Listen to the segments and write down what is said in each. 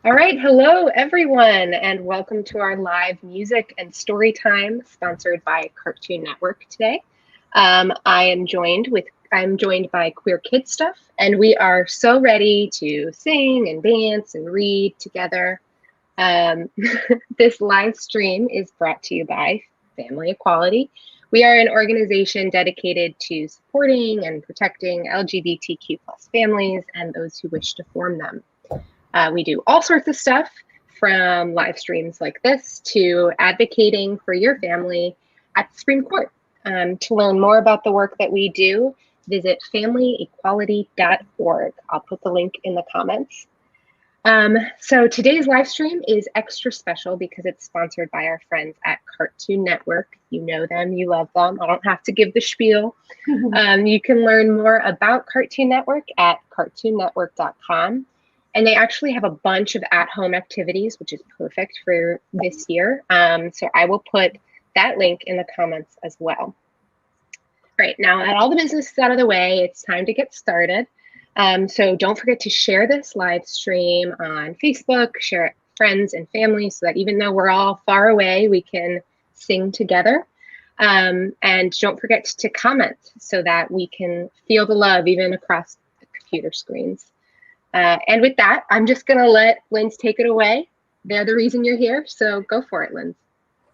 All right, hello everyone, and welcome to our live music and story time sponsored by Cartoon Network today. I'm joined by Queer Kid Stuff, and we are so ready to sing and dance and read together. Um, this live stream is brought to you by Family Equality. We are an organization dedicated to supporting and protecting LGBTQ plus families and those who wish to form them. We do all sorts of stuff from live streams like this to advocating for your family at the Supreme Court. To learn more about the work that we do, visit familyequality.org. I'll put the link in the comments. So today's live stream is extra special because it's sponsored by our friends at Cartoon Network. You know them, you love them. I don't have to give the spiel. You can learn more about Cartoon Network at cartoonnetwork.com. And they actually have a bunch of at-home activities, which is perfect for this year. So I will put that link in the comments as well. Right, now that all the business is out of the way, it's time to get started. So don't forget to share this live stream on Facebook, share it with friends and family so that even though we're all far away, we can sing together. And don't forget to comment so that we can feel the love even across the computer screens. And with that, I'm just going to let Linz take it away. They're the reason you're here, so go for it, Linz.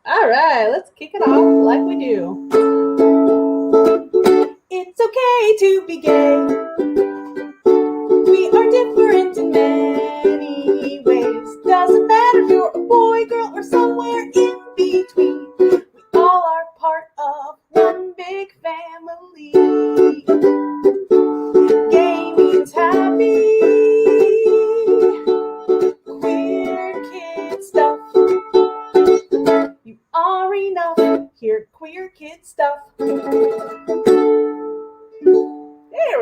All right, let's kick it off like we do. It's okay to be gay. We are different in many ways. Doesn't matter if you're a boy, girl, or somewhere in between. We all are part of one big family. Gay means happy. Queer kid stuff. You are enough. Hear queer kid stuff. There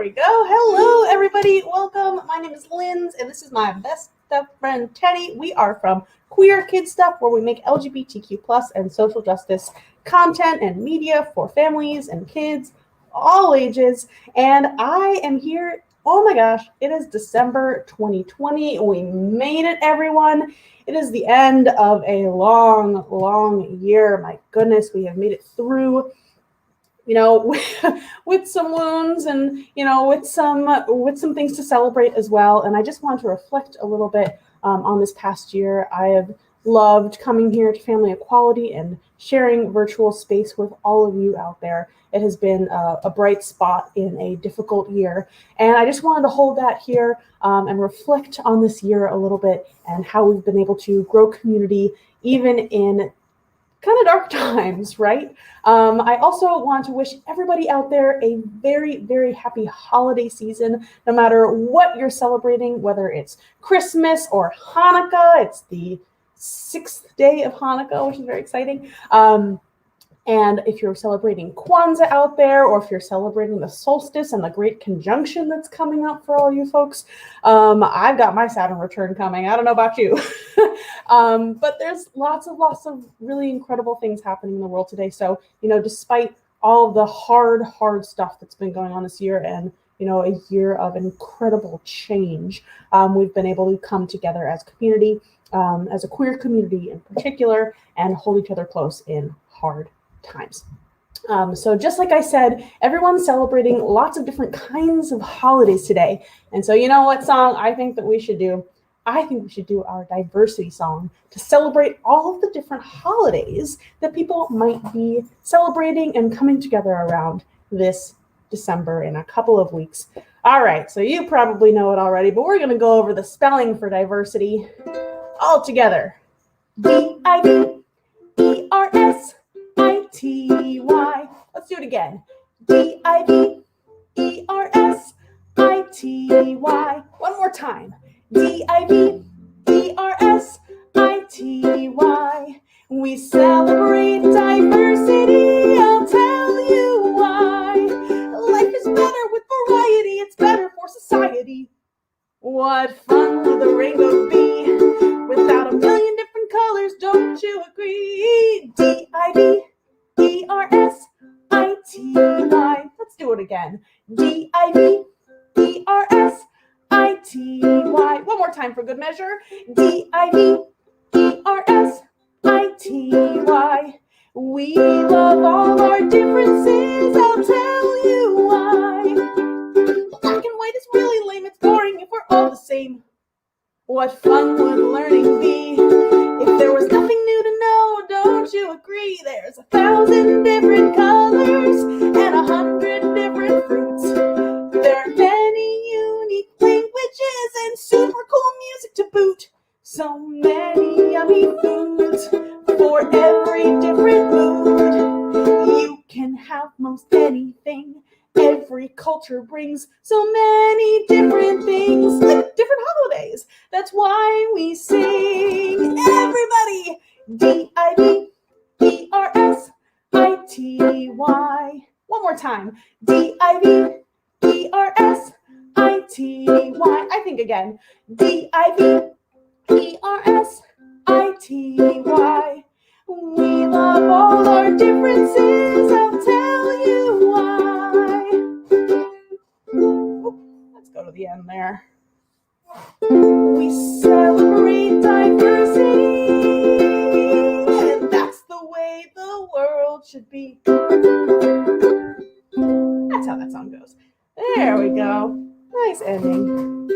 we go. Hello, everybody. Welcome. My name is Linz, and this is my best friend, Teddy. We are from Queer Kid Stuff, where we make LGBTQ plus and social justice content and media for families and kids, all ages. And I am here. Oh my gosh, it is December 2020. We made it, everyone. It is the end of a long, long year. My goodness, we have made it through, with some wounds and, with some things to celebrate as well. And I just want to reflect a little bit on this past year. I have loved coming here to Family Equality and sharing virtual space with all of you out there. It has been a bright spot in a difficult year. And I just wanted to hold that here and reflect on this year a little bit and how we've been able to grow community even in kind of dark times, right? I also want to wish everybody out there a very, very happy holiday season, no matter what you're celebrating, whether it's Christmas or Hanukkah. It's the 6th day of Hanukkah, which is very exciting. And if you're celebrating Kwanzaa out there, or if you're celebrating the solstice and the great conjunction that's coming up for all you folks, I've got my Saturn return coming. I don't know about you. But there's lots of really incredible things happening in the world today. So, despite all the hard stuff that's been going on this year and, a year of incredible change, we've been able to come together as a community, as a queer community in particular, and hold each other close in hard times. So just like I said, everyone's celebrating lots of different kinds of holidays today. And so you know what song I think that we should do? I think we should do our diversity song to celebrate all of the different holidays that people might be celebrating and coming together around this December in a couple of weeks. All right, so you probably know it already, but we're going to go over the spelling for diversity all together. D-I-V-E-R-S-I-T-Y. Let's do it again. D-I-V-E-R-S-I-T-Y. One more time. D-I-V-E-R-S-I-T-Y. We celebrate diversity, I'll tell you why. Life is better with variety, it's better for society. What fun would the rainbow be without a million different colors, don't you agree? D-I-V-E-R-S-I-T-Y. Let's do it again. D-I-V-E-R-S-I-T-Y. One more more time for good measure. Diversity. We love all our differences, I'll tell you why. Black and white is really lame, it's boring if we're all the same. What fun would learning be if there was nothing new to know? Don't you agree? There's 1,000 different colors and 100 different fruits. There are many unique languages and super cool music to boot. So many yummy foods for every different mood. You can have most anything. Every culture brings so many different things, like different holidays. That's why we sing. Everybody, Diversity. One more time, Diversity. I think again, Diversity. We love all our differences, I'll tell you why. Let's go to the end there. We celebrate diversity, and that's the way the world should be. That's how that song goes. There we go. Nice ending.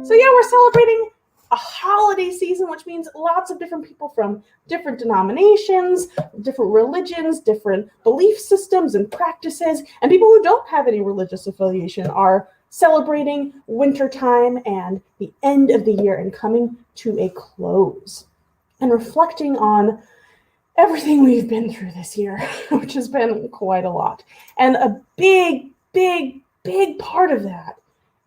So yeah, we're celebrating a holiday season, which means lots of different people from different denominations, different religions, different belief systems and practices, and people who don't have any religious affiliation are celebrating wintertime and the end of the year and coming to a close and reflecting on everything we've been through this year, which has been quite a lot. And a big part of that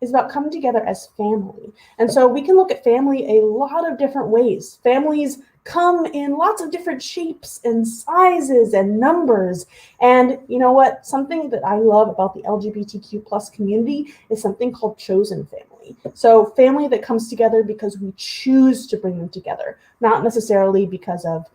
is about coming together as family. And so we can look at family a lot of different ways. Families come in lots of different shapes and sizes and numbers. And you know what? Something that I love about the LGBTQ plus community is something called chosen family. So family that comes together because we choose to bring them together, not necessarily because of,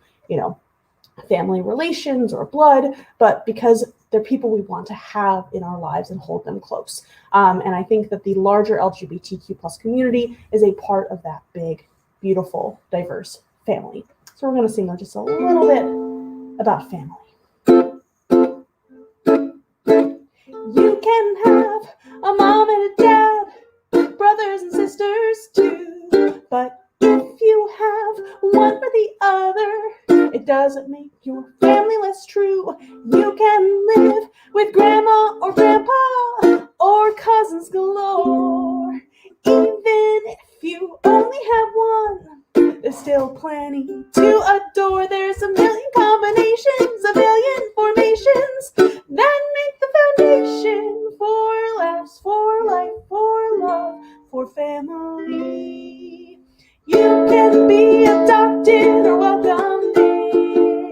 family relations or blood, but because they're people we want to have in our lives and hold them close. And I think that the larger LGBTQ plus community is a part of that big, beautiful, diverse family. So we're going to sing just a little bit about family. You can have a mom and a dad, brothers and sisters too, but if you have one or the other, it doesn't make your family less true. You can live with grandma or grandpa or cousins galore. Even if you only have one, there's still plenty to adore. There's a million combinations, a million formations that make the foundation for laughs, for life, for love, for family. You can be adopted or welcomed in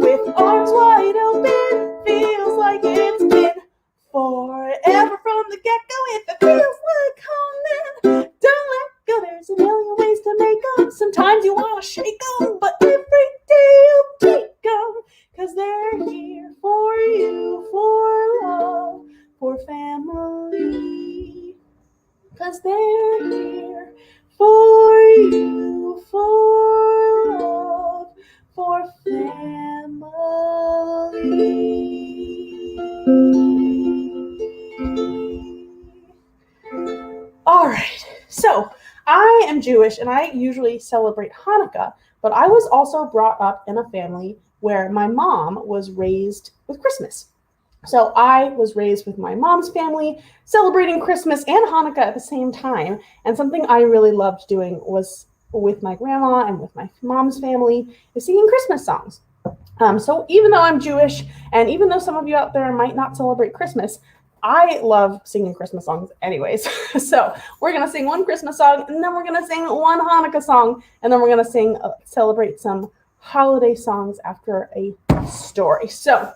with arms wide open. Feels like it's been forever from the get-go. If it feels like home, then don't let go. There's a million ways to make them. Sometimes you want to shake them, but every day you'll take them, because they're here for you, for love, for family. Because they're here for you, for love, for family. All right, so I am Jewish and I usually celebrate Hanukkah, but I was also brought up in a family where my mom was raised with Christmas. So I was raised with my mom's family, celebrating Christmas and Hanukkah at the same time. And something I really loved doing was with my grandma and with my mom's family is singing Christmas songs. So even though I'm Jewish, and even though some of you out there might not celebrate Christmas, I love singing Christmas songs anyways. So we're going to sing one Christmas song, and then we're going to sing one Hanukkah song, and then we're going to celebrate some holiday songs after a story. So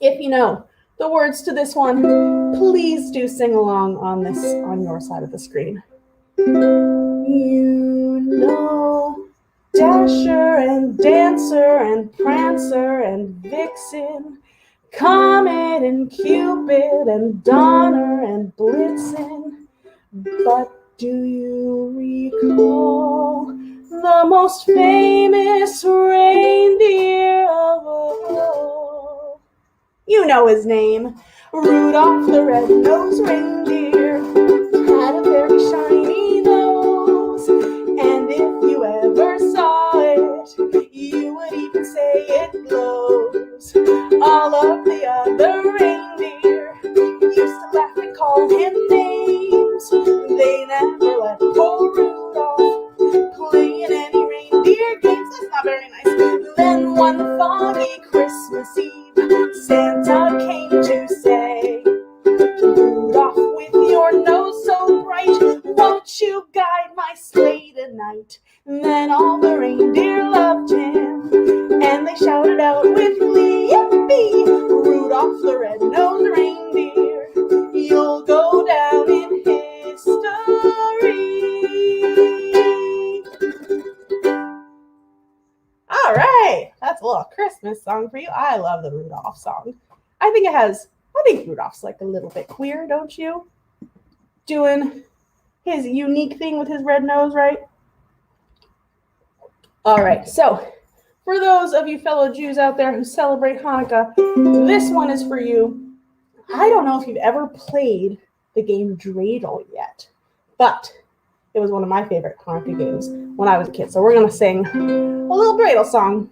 if you know the words to this one, please do sing along on your side of the screen. You know Dasher and Dancer and Prancer and Vixen, Comet and Cupid and Donner and Blitzen, but Do you recall the most famous reindeer of all? You know his name, Rudolph the red-nosed reindeer. Had a very shiny nose, and if you ever saw it, you would even say it glows. All of the other reindeer used to laugh and call him names. They never let poor Rudolph play in any reindeer games. That's not very nice. Then one foggy Christmas Eve, Santa came to say, Rudolph, with your nose so bright, won't you guide my sleigh tonight? And then all the reindeer loved him, and they shouted out with glee, yippee! Rudolph the red-nosed reindeer, you'll go down in history. All right, that's a little Christmas song for you. I love the Rudolph song. I think Rudolph's like a little bit queer, don't you? Doing his unique thing with his red nose, right? All right, so for those of you fellow Jews out there who celebrate Hanukkah, this one is for you. I don't know if you've ever played the game Dreidel yet, but it was one of my favorite Hanukkah games when I was a kid. So we're going to sing a little dreidel song.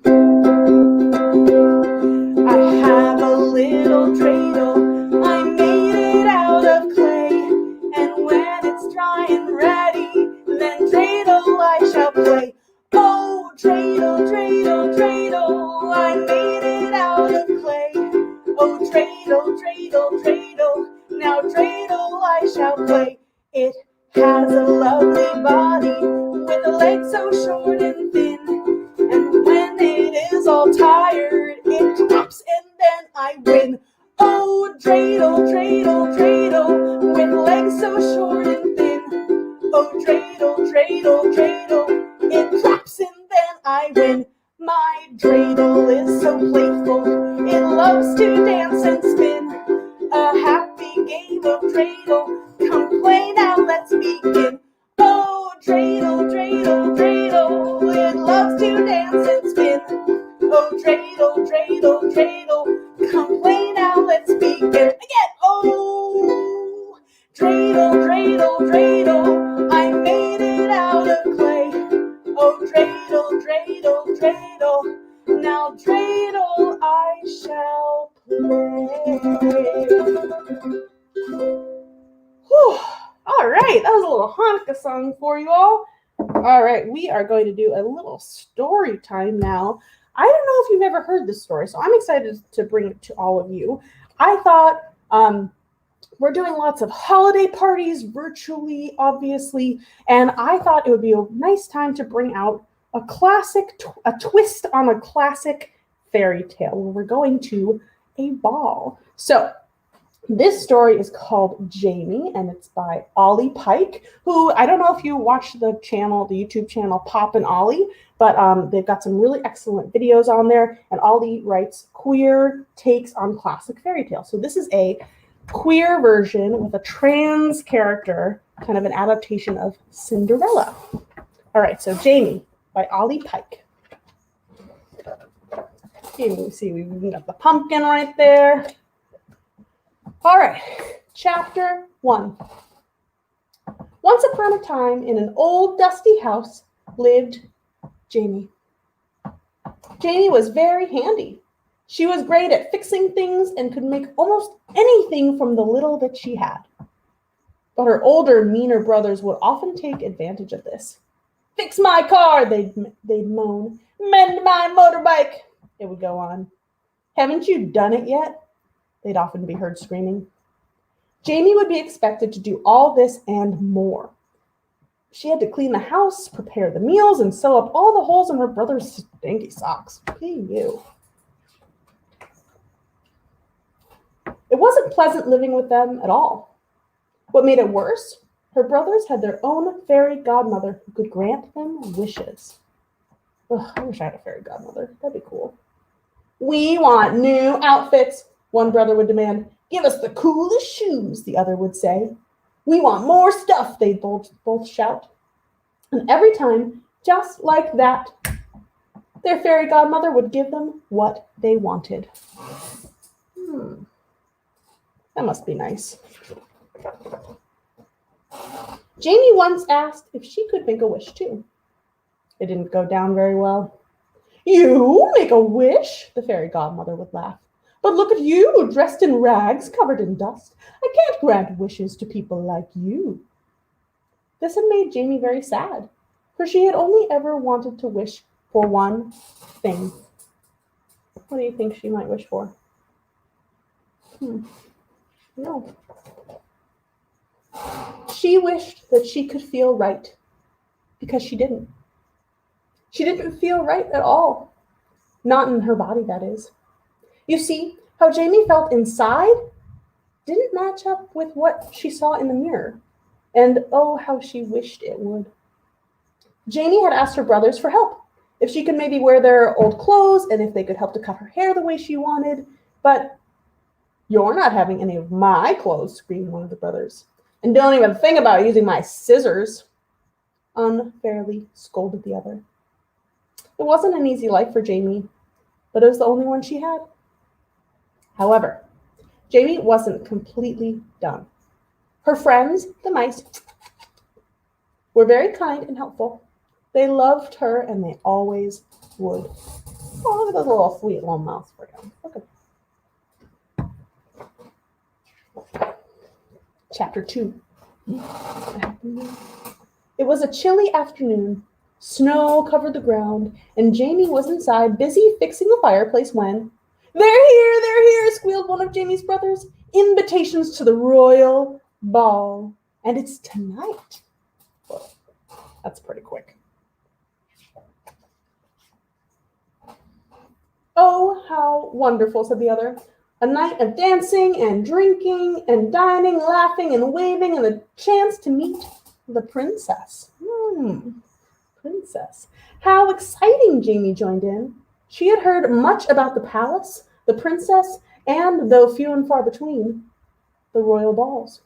I have a little dreidel, I made it out of clay, and when it's dry and ready, then dreidel I shall play. Oh, dreidel, dreidel, dreidel, I made it out of clay. Oh, dreidel, dreidel, dreidel, now dreidel I shall play. It has a lovely body with a leg so short and thin, and when it is all tired, it drops and then I win. Oh, dreidel, dreidel, dreidel, with legs so short and thin. Oh, dreidel, dreidel, dreidel, it drops and then I win. My dreidel is so playful, it loves to dance and spin. A happy game of dreidel, come play now, let's begin. Oh, dreidel, dreidel, dreidel, it loves to dance and spin. Oh, dreidel, dreidel, dreidel, come play now, let's begin. Again, oh, dreidel, dreidel, dreidel, I made it out of clay. Oh, dreidel, dreidel, dreidel, now dreidel I shall play. Whew. All right, that was a little Hanukkah song for you all. All right, we are going to do a little story time now. I don't know if you've ever heard this story, so I'm excited to bring it to all of you. I thought we're doing lots of holiday parties virtually, obviously, and I thought it would be a nice time to bring out a classic, a twist on a classic fairy tale where we're going to a ball. So this story is called Jamie, and it's by Ollie Pike, who I don't know if you watch the channel, the YouTube channel Pop and Ollie, but they've got some really excellent videos on there, and Ollie writes queer takes on classic fairy tales. So this is a queer version with a trans character, kind of an adaptation of Cinderella. All right, so Jamie by Ollie Pike. Here you can see we've got the pumpkin right there. All right, chapter 1. Once upon a time, in an old dusty house, lived Jamie. Jamie was very handy. She was great at fixing things and could make almost anything from the little that she had. But her older, meaner brothers would often take advantage of this. Fix my car, they'd moan. Mend my motorbike, it would go on. Haven't you done it yet? They'd often be heard screaming. Jamie would be expected to do all this and more. She had to clean the house, prepare the meals, and sew up all the holes in her brother's stinky socks. P.U. It wasn't pleasant living with them at all. What made it worse? Her brothers had their own fairy godmother who could grant them wishes. Ugh, I wish I had a fairy godmother. That'd be cool. We want new outfits, one brother would demand. Give us the coolest shoes, the other would say. We want more stuff, they both shout. And every time, just like that, their fairy godmother would give them what they wanted. That must be nice. Jamie once asked if she could make a wish too. It didn't go down very well. You make a wish? The fairy godmother would laugh. But look at you, dressed in rags, covered in dust. I can't grant wishes to people like you. This had made Jamie very sad, for she had only ever wanted to wish for one thing. What do you think she might wish for? No. She wished that she could feel right, because she didn't. She didn't feel right at all. Not in her body, that is. You see, how Jamie felt inside didn't match up with what she saw in the mirror. And oh, how she wished it would. Jamie had asked her brothers for help, if she could maybe wear their old clothes and if they could help to cut her hair the way she wanted. But you're not having any of my clothes, screamed one of the brothers. And don't even think about using my scissors, unfairly scolded the other. It wasn't an easy life for Jamie, but it was the only one she had. However, Jamie wasn't completely done. Her friends, the mice, were very kind and helpful. They loved her, and they always would. Oh, look at those little sweet little mouths for you. Look at Chapter 2. It was a chilly afternoon. Snow covered the ground, and Jamie was inside, busy fixing the fireplace when, they're here, squealed one of Jamie's brothers. Invitations to the royal ball. And it's tonight. Well, that's pretty quick. Oh, how wonderful, said the other. A night of dancing and drinking and dining, laughing and waving, and a chance to meet the princess. Princess. How exciting, Jamie joined in. She had heard much about the palace, the princess, and, though few and far between, the royal balls.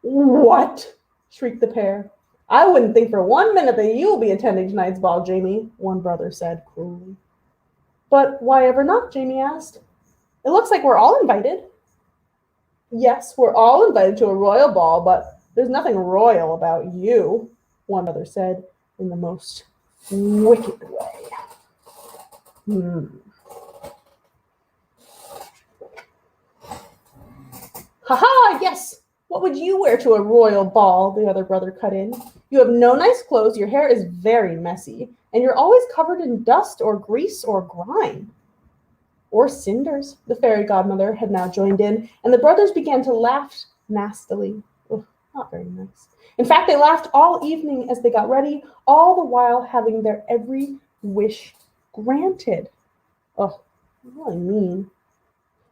What? Shrieked the pair. I wouldn't think for 1 minute that you'll be attending tonight's ball, Jamie, one brother said cruelly. But why ever not? Jamie asked. It looks like we're all invited. Yes, we're all invited to a royal ball, but there's nothing royal about you, one brother said in the most wicked way. Ha-ha, yes! What would you wear to a royal ball? The other brother cut in. You have no nice clothes, your hair is very messy, and you're always covered in dust or grease or grime. Or cinders, the fairy godmother had now joined in, and the brothers began to laugh nastily. Ugh, not very nice. In fact, they laughed all evening as they got ready, all the while having their every wish granted. Oh, really mean.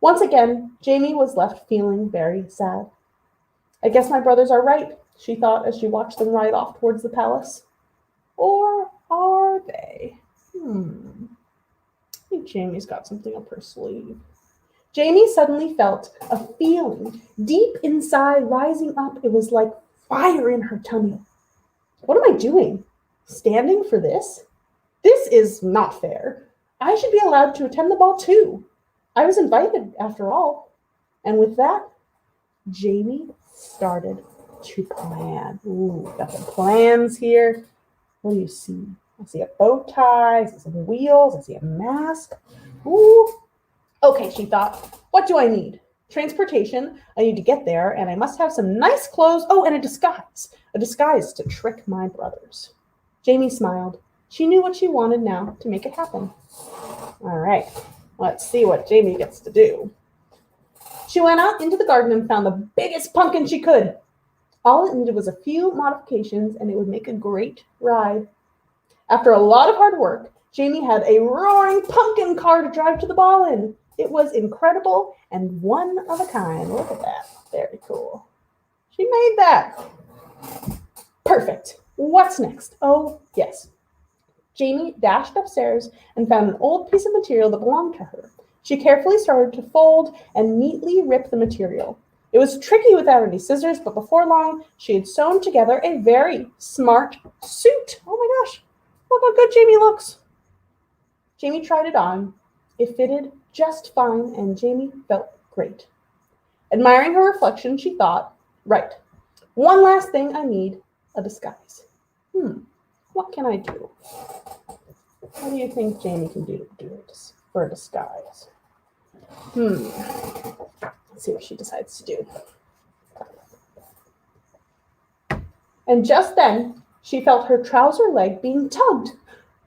Once again, Jamie was left feeling very sad. I guess my brothers are right, she thought as she watched them ride off towards the palace. Or are they? I think Jamie's got something up her sleeve. Jamie suddenly felt a feeling deep inside rising up. It was like fire in her tummy. What am I doing? Standing for this? This is not fair. I should be allowed to attend the ball too. I was invited after all. And with that, Jamie started to plan. Ooh, got some plans here. What do you see? I see a bow tie, I see some wheels, I see a mask. Ooh. Okay, she thought, what do I need? Transportation, I need to get there, and I must have some nice clothes. Oh, and a disguise to trick my brothers. Jamie smiled. She knew what she wanted now to make it happen. All right, let's see what Jamie gets to do. She went out into the garden and found the biggest pumpkin she could. All it needed was a few modifications, and it would make a great ride. After a lot of hard work, Jamie had a roaring pumpkin car to drive to the ball in. It was incredible and one of a kind. Look at that. Very cool. She made that. Perfect. What's next? Oh, yes. Jamie dashed upstairs and found an old piece of material that belonged to her. She carefully started to fold and neatly rip the material. It was tricky without any scissors, but before long, she had sewn together a very smart suit. Oh my gosh, look how good Jamie looks. Jamie tried it on. It fitted just fine, and Jamie felt great. Admiring her reflection, she thought, right, one last thing I need, a disguise. What can I do? What do you think Jamie can do for a disguise? Let's see what she decides to do. And just then, she felt her trouser leg being tugged.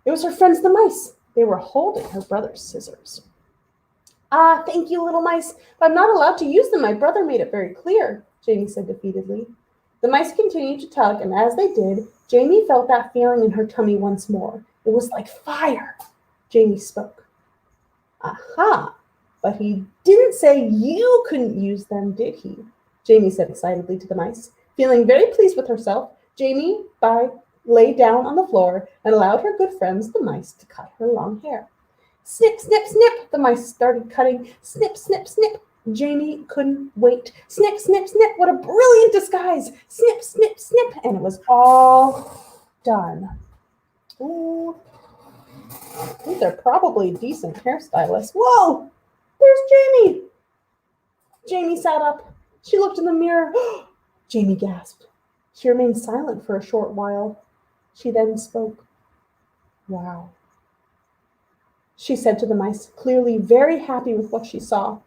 It was her friends the mice. They were holding her brother's scissors. Ah, thank you, little mice, but I'm not allowed to use them. My brother made it very clear, Jamie said defeatedly. The mice continued to tug, and as they did, Jamie felt that feeling in her tummy once more. It was like fire. Jamie spoke. Aha, but he didn't say you couldn't use them, did he? Jamie said excitedly to the mice. Feeling very pleased with herself, Jamie lay down on the floor and allowed her good friends, the mice, to cut her long hair. Snip, snip, snip, the mice started cutting. Snip, snip, snip. Jamie couldn't wait. Snip, snip, snip, what a brilliant disguise. Snip, snip, snip, and it was all done. Ooh, these are probably decent hairstylists. Whoa, there's Jamie. Jamie sat up. She looked in the mirror. Jamie gasped. She remained silent for a short while. She then spoke. Wow, she said to the mice, clearly very happy with what she saw.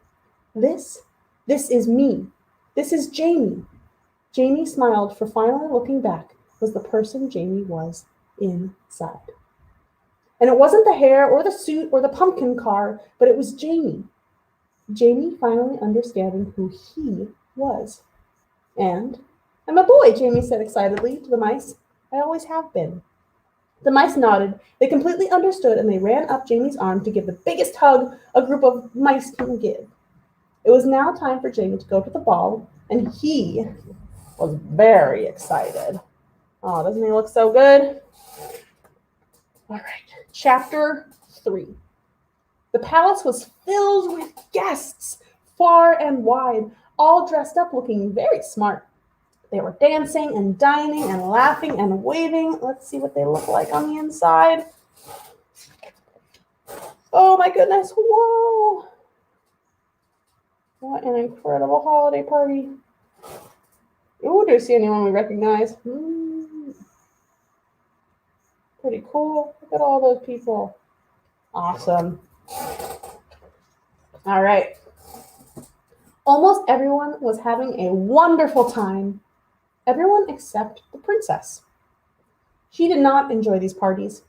This is me. This is Jamie. Jamie smiled, for finally looking back was the person Jamie was inside. And it wasn't the hair or the suit or the pumpkin car, but it was Jamie. Jamie finally understanding who he was. And I'm a boy, Jamie said excitedly to the mice. I always have been. The mice nodded. They completely understood, and they ran up Jamie's arm to give the biggest hug a group of mice can give. It was now time for Jamie to go to the ball, and he was very excited. Oh, doesn't he look so good? All right, chapter 3. The palace was filled with guests, far and wide, all dressed up looking very smart. They were dancing and dining and laughing and waving. Let's see what they look like on the inside. Oh my goodness, whoa. What an incredible holiday party. Ooh, do you see anyone we recognize? Pretty cool. Look at all those people. Awesome. All right. Almost everyone was having a wonderful time. Everyone except the princess. She did not enjoy these parties.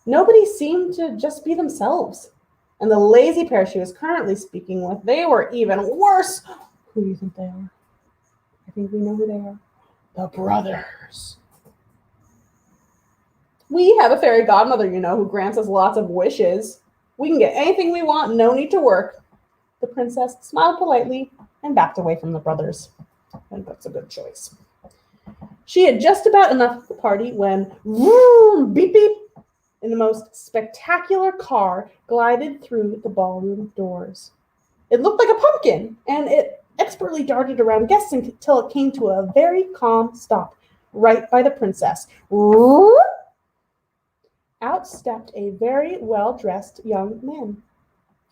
Nobody seemed to just be themselves. And the lazy pair she was currently speaking with, they were even worse. Who do you think they are? I think we know who they are. The brothers. We have a fairy godmother, who grants us lots of wishes. We can get anything we want, no need to work. The princess smiled politely and backed away from the brothers. I think that's a good choice. She had just about enough of the party when, vroom, beep, beep, and the most spectacular car glided through the ballroom doors. It looked like a pumpkin, and it expertly darted around guests until it came to a very calm stop right by the princess. Out stepped a very well-dressed young man.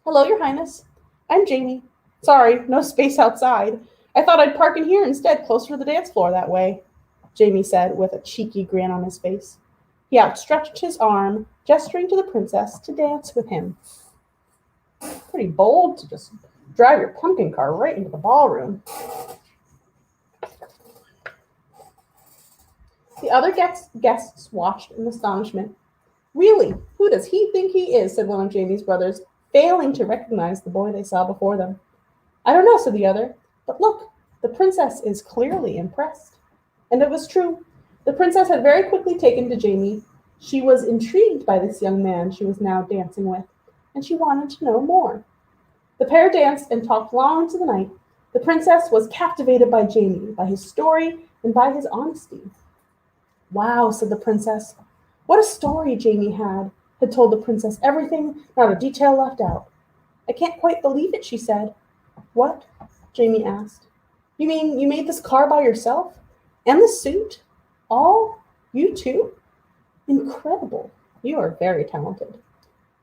Hello, Your Highness. I'm Jamie. Sorry, no space outside. I thought I'd park in here instead, closer to the dance floor that way, Jamie said with a cheeky grin on his face. He outstretched his arm, gesturing to the princess to dance with him. Pretty bold to just drive your pumpkin car right into the ballroom. The other guests watched in astonishment. Really, who does he think he is, said one of Jamie's brothers, failing to recognize the boy they saw before them. I don't know, said the other, but look, the princess is clearly impressed. And it was true. The princess had very quickly taken to Jamie. She was intrigued by this young man she was now dancing with, and she wanted to know more. The pair danced and talked long into the night. The princess was captivated by Jamie, by his story, and by his honesty. Wow, said the princess. What a story Jamie had told the princess everything, not a detail left out. I can't quite believe it, she said. What? Jamie asked. You mean you made this car by yourself? And the suit? All? You too? Incredible. You are very talented.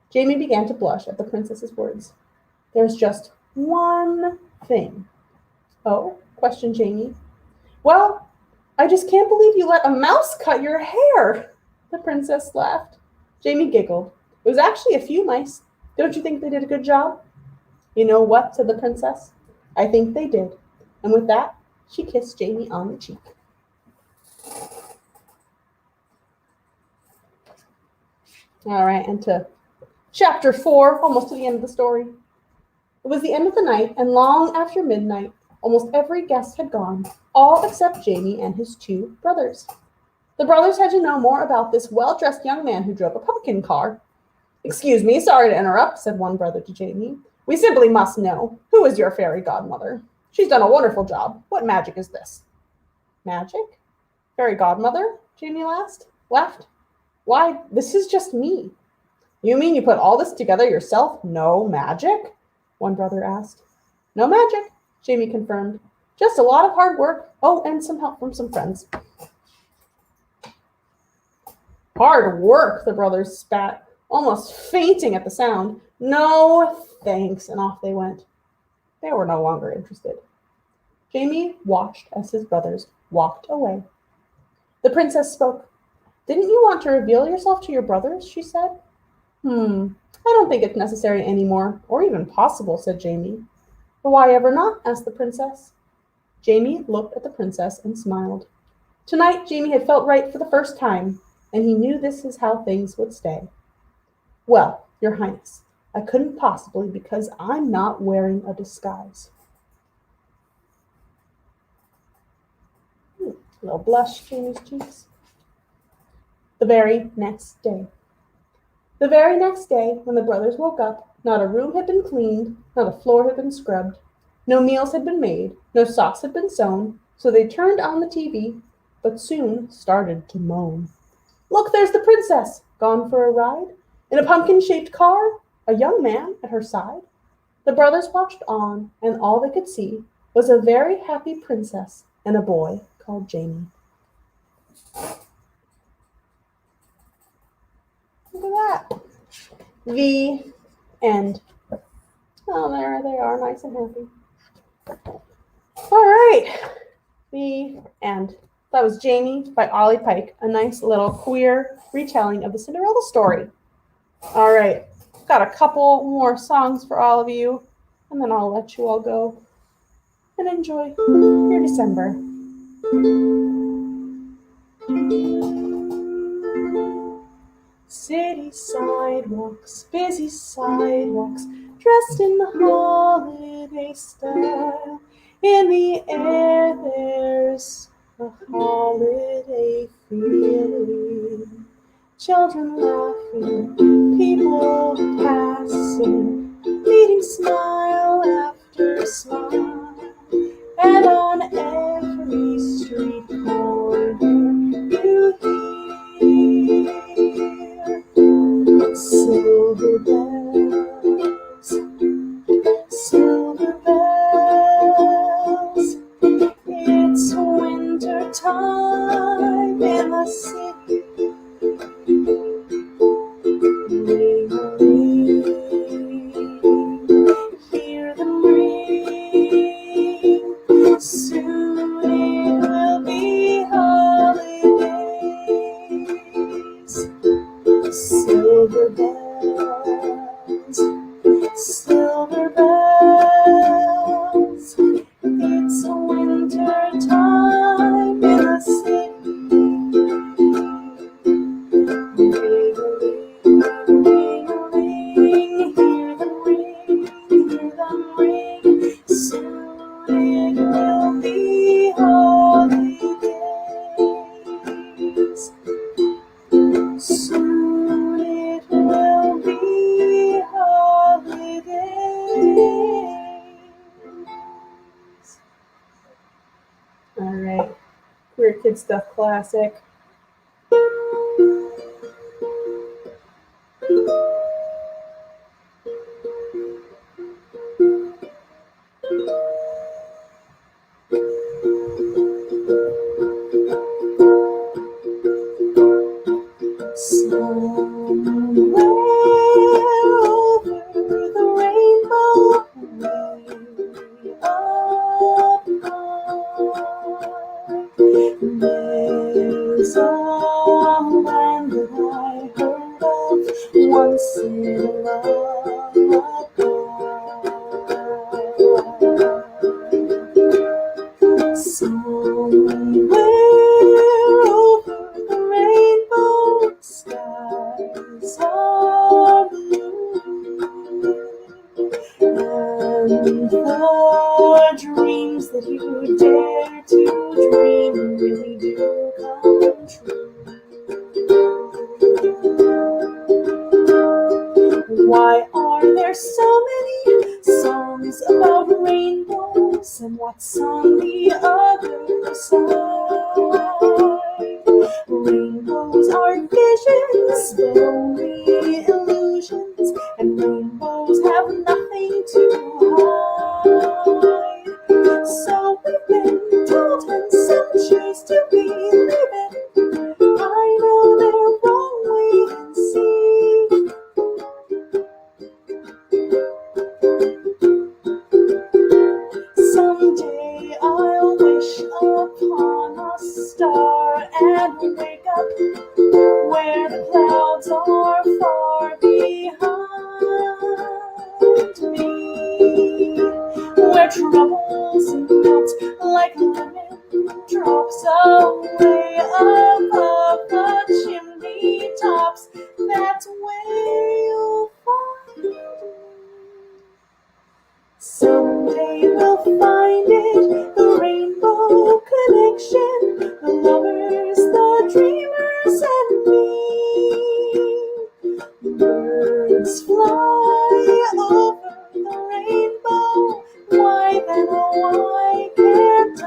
Jamie began to blush at the princess's words. There's just one thing. Oh? Questioned Jamie. Well, I just can't believe you let a mouse cut your hair. The princess laughed. Jamie giggled. It was actually a few mice. Don't you think they did a good job? You know what, said the princess. I think they did. And with that, she kissed Jamie on the cheek. All right, and to chapter 4, almost to the end of the story. It was the end of the night, and long after midnight, almost every guest had gone, all except Jamie and his 2 brothers. The brothers had to know more about this well-dressed young man who drove a pumpkin car. Excuse me, sorry to interrupt, said one brother to Jamie. We simply must know, who is your fairy godmother? She's done a wonderful job. What magic is this? Magic? Fairy godmother? Jamie laughed. Why, this is just me. You mean you put all this together yourself? No magic? One brother asked. No magic, Jamie confirmed. Just a lot of hard work. Oh, and some help from some friends. Hard work, the brothers spat, almost fainting at the sound. No thanks, and off they went. They were no longer interested. Jamie watched as his brothers walked away. The princess spoke. Didn't you want to reveal yourself to your brothers? She said. I don't think it's necessary anymore, or even possible, said Jamie. But why ever not? Asked the princess. Jamie looked at the princess and smiled. Tonight, Jamie had felt right for the first time, and he knew this is how things would stay. Well, your highness, I couldn't possibly because I'm not wearing a disguise. A little blush to Jamie's cheeks. The very next day. The very next day, when the brothers woke up, not a room had been cleaned, not a floor had been scrubbed, no meals had been made, no socks had been sewn, so they turned on the TV, but soon started to moan. Look, there's the princess, gone for a ride, in a pumpkin-shaped car, a young man at her side. The brothers watched on, and all they could see was a very happy princess and a boy called Jamie. Look at that. The end. Oh, there they are, nice and happy. All right. The end. That was Jamie by Ollie Pike, a nice little queer retelling of the Cinderella story. All right. Got a couple more songs for all of you, and then I'll let you all go and enjoy your December. City sidewalks, busy sidewalks, dressed in the holiday style. In the air there's a holiday feeling. Children laughing, people passing, meeting smile after smile. And on every street corner you hear silver bells, silver bells. It's winter time in the city. Ring a ring, hear them ring. Soon it will be holidays. Silver bells, silver bells. It's a winter time in the city. Ring a ring, hear them ring. Soon it will be holidays. Soon it will be holidays. All right, Queer Kid Stuff classic. Somewhere over the rainbow, way up high, there's a land that I heard of once in a lullaby. Somewhere over the rainbow, skies are blue, and the dreams that you dare to dream really do come true. Why are there so many songs about rainbows, and what's on the other side? Rainbows are visions, but only illusions, and rainbows have nothing to hide. So we've been told, and some choose to believe it. I know they're wrong, wait and see. Someday I'll wish upon a star and wake up where the clouds are far behind me, where troubles melt like lemon drops away above the chimney tops. That's where you'll find me. Someday we'll find it, the rainbow connection, the lovers, the dreamers, and me. Birds fly over the rainbow, why then, oh why can't I?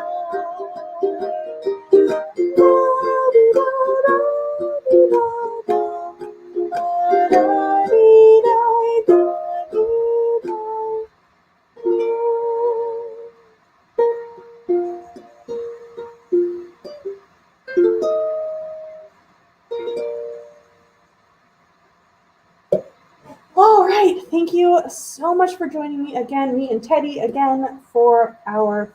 All right, thank you so much for joining me again, me and Teddy again, for our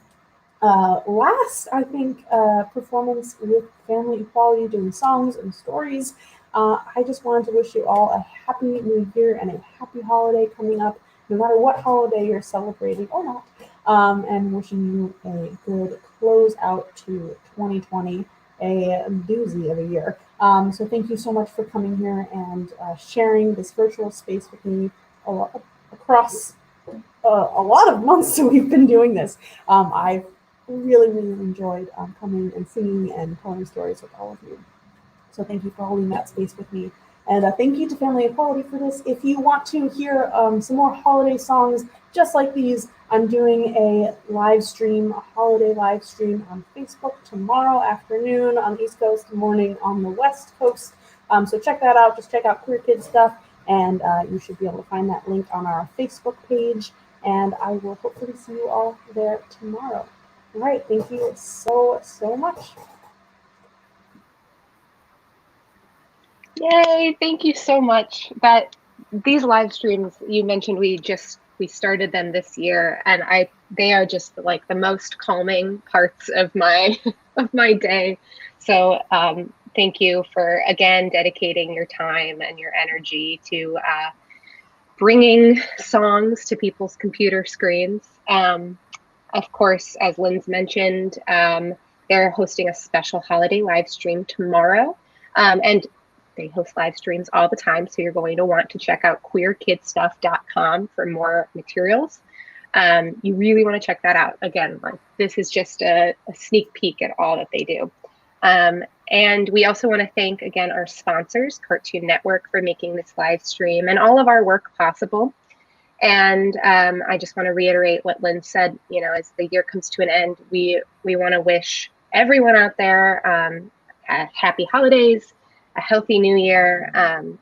last, I think, performance with Family Equality, doing songs and stories. I just wanted to wish you all a happy new year and a happy holiday coming up, no matter what holiday you're celebrating or not, and wishing you a good close out to 2020, a doozy of a year. So thank you so much for coming here and sharing this virtual space with me across a lot of months that we've been doing this. I've really enjoyed coming and singing and telling stories with all of you. So thank you for holding that space with me. And thank you to Family Equality for this. If you want to hear some more holiday songs just like these, I'm doing a live stream, a holiday live stream on Facebook tomorrow afternoon on the East Coast, morning on the West Coast. So check that out. Just check out Queer Kid Stuff, and you should be able to find that link on our Facebook page. And I will hopefully see you all there tomorrow. All right, thank you so much. Yay, thank you so much. These live streams you mentioned, we started them this year, and they are just like the most calming parts of my of my day. So thank you for again dedicating your time and your energy to bringing songs to people's computer screens. Of course, as Lynn's mentioned, they're hosting a special holiday live stream tomorrow, and they host live streams all the time, so you're going to want to check out queerkidstuff.com for more materials. You really want to check that out. Again, like, this is just a sneak peek at all that they do. And we also want to thank, again, our sponsors, Cartoon Network, for making this live stream and all of our work possible. And I just want to reiterate what Lynn said, you know, as the year comes to an end, we want to wish everyone out there happy holidays, a healthy new year.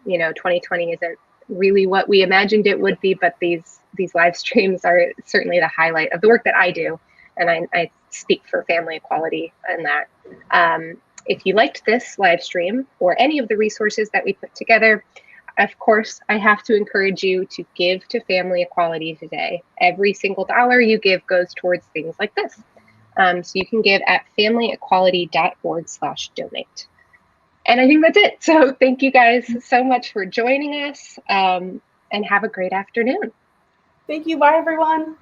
You know, 2020 isn't really what we imagined it would be, but these live streams are certainly the highlight of the work that I do. And I speak for Family Equality in that. If you liked this live stream or any of the resources that we put together, of course, I have to encourage you to give to family equality today. Every single dollar you give goes towards things like this. So you can give at familyequality.org/donate. And I think that's it. So thank you guys so much for joining us, and have a great afternoon. Thank you. Bye, everyone.